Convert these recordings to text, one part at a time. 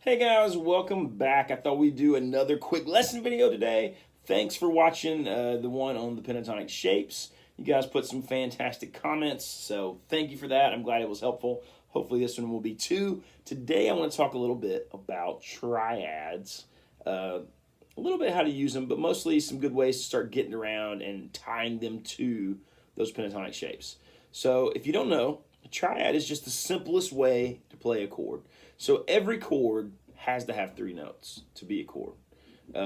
Hey guys, welcome back. I thought we'd do another quick lesson video today. Thanks for watching the one on the pentatonic shapes. You guys put some fantastic comments, so thank you for that. I'm glad it was helpful. Hopefully this one will be too. Today I want to talk a little bit about triads, a little bit how to use them, but mostly some good ways to start getting around and tying them to those pentatonic shapes. So if you don't know, a triad is just the simplest way to play a chord. So every chord has to have three notes to be a chord.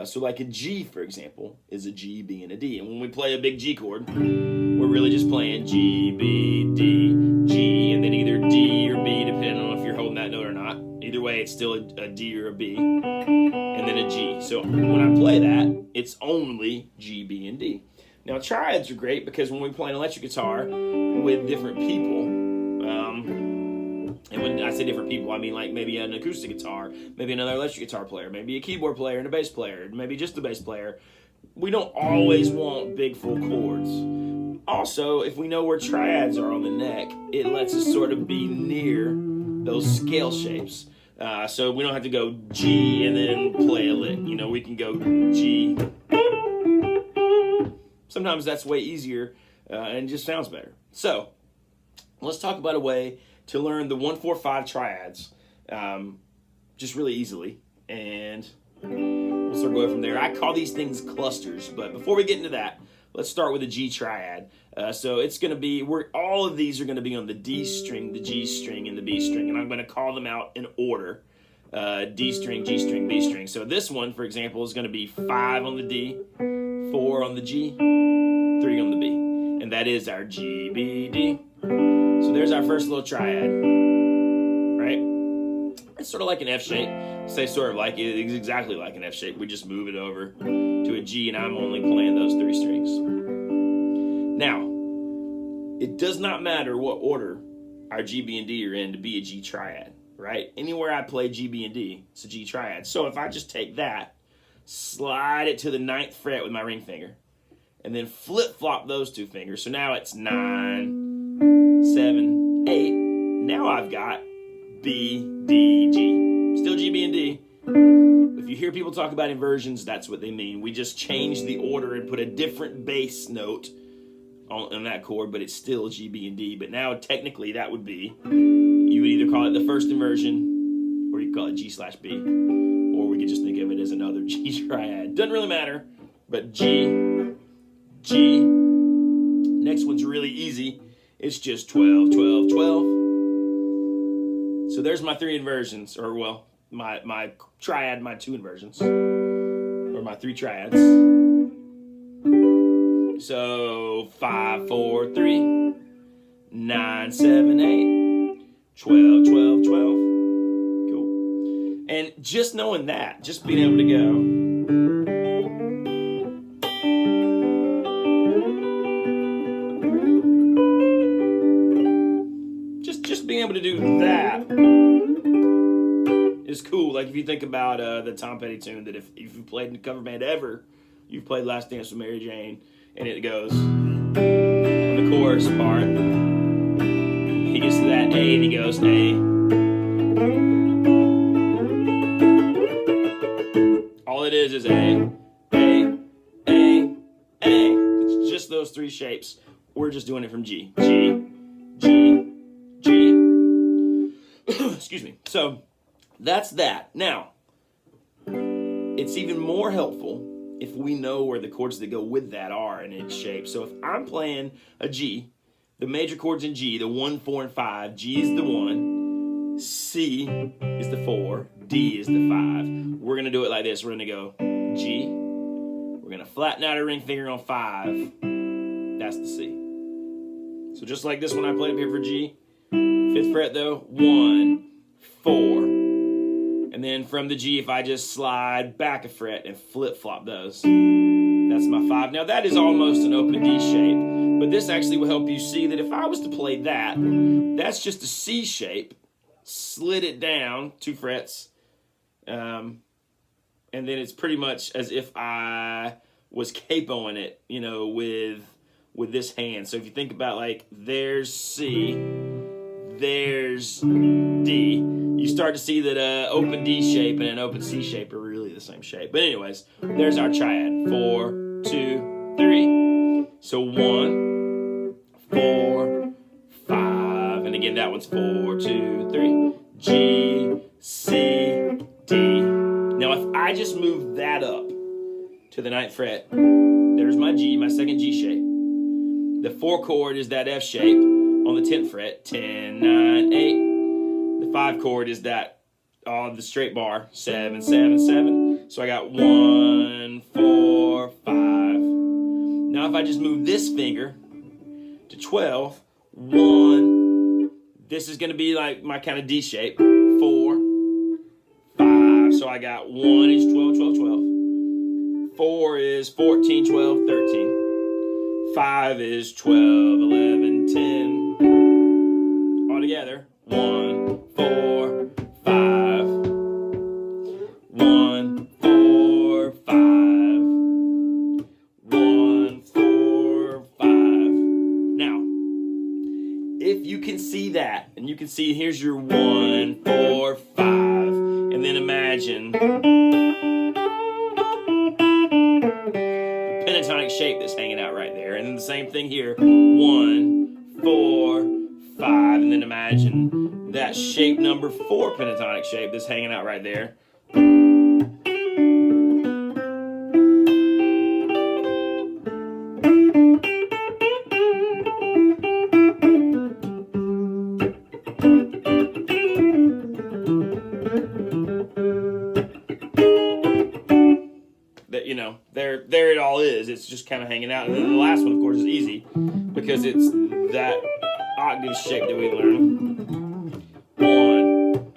So like a G, for example, is a G, B, and a D. And when we play a big G chord, we're really just playing G, B, D, G, and then either D or B, depending on if you're holding that note or not. Either way, it's still a D or a B, and then a G. So when I play that, it's only G, B, and D. Now triads are great because when we play an electric guitar with different people, and when I say different people, I mean like maybe an acoustic guitar, maybe another electric guitar player, maybe a keyboard player and a bass player, maybe just the bass player. We don't always want big full chords. Also, if we know where triads are on the neck, it lets us sort of be near those scale shapes. So we don't have to go G and then play a lick. You know, we can go G. Sometimes that's way easier and just sounds better. So let's talk about a way to learn the 1-4-5 triads just really easily, and we'll start going from there. I call these things clusters, but before we get into that, let's start with a G triad. So it's going to be, all of these are going to be on the D string, the G string, and the B string, and I'm going to call them out in order. D string, G string, B string. So this one, for example, is going to be 5 on the D, 4 on the G, 3 on the B, and that is our G, B, D. So there's our first little triad, right? It's sort of like an F shape. Say sort of like it's exactly like an F shape. We just move it over to a G, and I'm only playing those 3 strings. Now, it does not matter what order our G, B, and D are in to be a G triad, right? Anywhere I play G, B, and D, it's a G triad. So if I just take that, slide it to the 9th fret with my ring finger, and then flip-flop those 2 fingers. So now it's 9, 7, 8. Now I've got B, D, G. Still G, B, and D. If you hear people talk about inversions, that's what they mean. We just change the order and put a different bass note on that chord, but it's still G, B, and D. But now technically that would be, you would either call it the first inversion, or you could call it G/B, or we could just think of it as another G triad. Doesn't really matter, but G, G. Next one's really easy. It's just 12, 12, 12. So there's my 3 inversions, or well, my triad, my 2 inversions, or my 3 triads. So 5, 4, 3, 9, 7, 8, 12, 12, 12. Cool. And just knowing that, just being able to go, being able to do that is cool. Like if you think about the Tom Petty tune that if you played in a cover band ever, you've played Last Dance with Mary Jane, and it goes on the chorus part. He gets to that A and he goes A. All it is A, A, A, A. It's just those 3 shapes. We're just doing it from G, G, G, G. Excuse me. So that's that. Now, it's even more helpful if we know where the chords that go with that are in its shape. So if I'm playing a G, the major chords in G, the 1, 4, and 5, G is the 1, C is the 4, D is the 5. We're going to do it like this. We're going to go G. We're going to flatten out our ring finger on 5. That's the C. So just like this one I played up here for G, 5th fret though, 1, 4. And then from the G, if I just slide back a fret and flip-flop those, that's my 5. Now that is almost an open D shape, but this actually will help you see that if I was to play that, that's just a C shape, slid it down 2 frets, and then it's pretty much as if I was capoing it, you know, with this hand. So if you think about like, there's C, there's D, you start to see that open D shape and an open C shape are really the same shape. But anyways, there's our triad. 4, 2, 3. So 1, 4, 5, and again that one's 4, 2, 3. G, C, D. Now if I just move that up to the 9th fret, there's my G, my second G shape. The 4 chord is that F shape on the 10th fret, 10, 9, 8. The 5 chord is that on the straight bar, 7, 7, 7. So I got 1, 4, 5. Now if I just move this finger to 12, 1, this is going to be like my kind of D shape, 4, 5. So I got 1 is 12, 12, 12. 4 is 14, 12, 13. 5 is 12, 11, 10. All together, 1, 4, 5. 1, 4, 5. 1, 4, 5. Now, if you can see that, and you can see here's your 1, 4, 5, and then imagine pentatonic shape that's hanging out right there. And then the same thing here. 1, 4, 5. And then imagine that shape number 4 pentatonic shape that's hanging out right there. That, you know, there it all is. It's just kind of hanging out. And then the last one, of course, is easy because it's that octave shape that we learned. 1,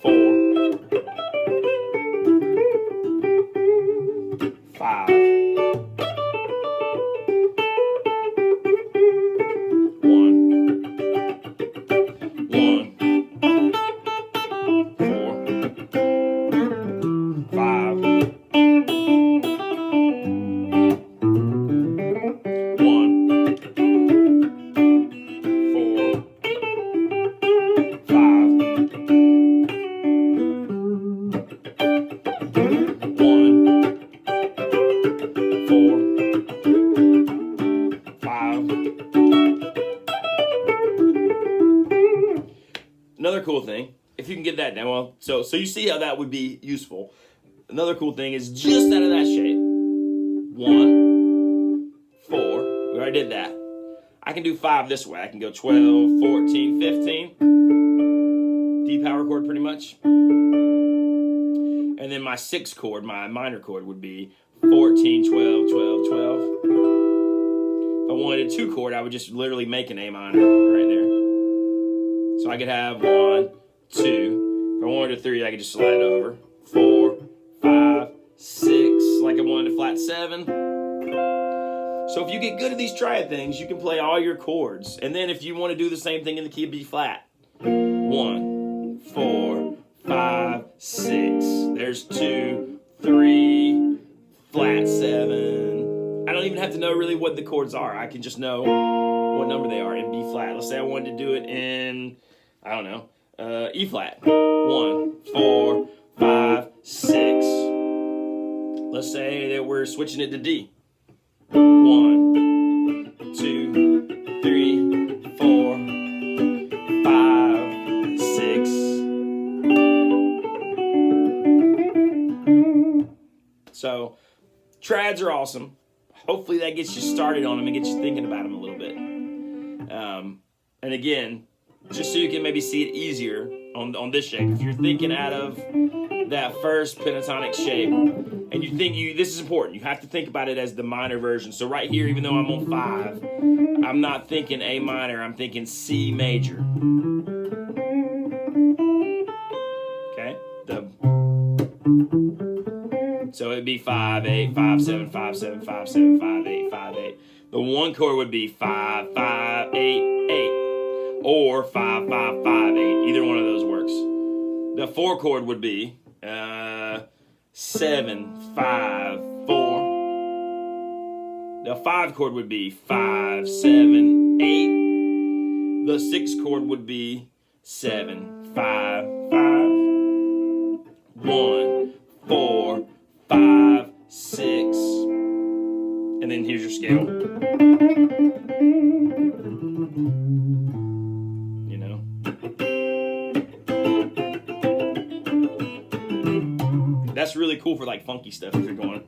4, 5. 5. Another cool thing, if you can get that down, well, so you see how that would be useful. Another cool thing is just out of that shape. 1, 4. We already did that. I can do 5 this way. I can go 12, 14, 15. D power chord pretty much. And then my 6th chord, my minor chord, would be 14, 12, 12, 12. If I wanted a 2 chord, I would just literally make an A minor right there. So I could have 1, 2. If I wanted a 3, I could just slide it over. 4, 5, 6, like I wanted a flat 7. So if you get good at these triad things, you can play all your chords. And then if you want to do the same thing in the key of B flat. 1, 4, 5, 6. There's 2, 3, flat 7. I don't even have to know really what the chords are. I can just know what number they are in B flat. Let's say I wanted to do it in, I don't know, E flat. 1, 4, 5, 6. Let's say that we're switching it to D. 1, 2, 3, 4, 5, 6. So, triads are awesome. Hopefully that gets you started on them and gets you thinking about them a little bit. And again, just so you can maybe see it easier on this shape. If you're thinking out of that first pentatonic shape, and you think this is important, you have to think about it as the minor version. So right here, even though I'm on 5, I'm not thinking A minor, I'm thinking C major. Okay? So it'd be 5, 8, 5, 7, 5, 7, 5, 7, 5, 8, 5, 8. The 1 chord would be 5, 5, 8, 8. Or 5, 5, 5, 8. Either one of those works. The 4 chord would be 7, 5, 4. The 5 chord would be 5, 7, 8. The sixth chord would be 7, 5, 5, 1, 4, 5, 6, and then here's your scale. You know. That's really cool for like funky stuff if you're going.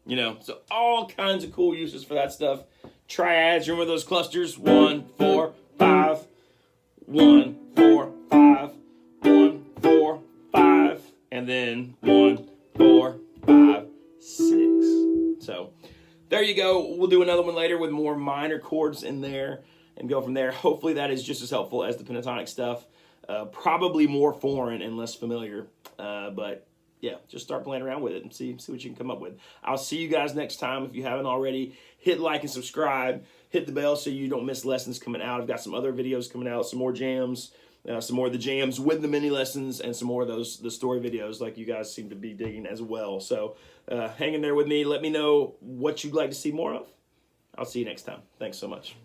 You know, so all kinds of cool uses for that stuff. Triads, remember those clusters? 1, 4, 5, 1, 4, 5, 1, 4, 5, and then 1, 4, 5, 6. So there you go. We'll do another one later with more minor chords in there and go from there. Hopefully that is just as helpful as the pentatonic stuff. Probably more foreign and less familiar, but yeah, just start playing around with it and see what you can come up with. I'll see you guys next time. If you haven't already, hit like and subscribe. Hit the bell so you don't miss lessons coming out. I've got some other videos coming out, some more jams, some more of the jams with the mini lessons, and some more of the story videos like you guys seem to be digging as well. So hang in there with me. Let me know what you'd like to see more of. I'll see you next time. Thanks so much.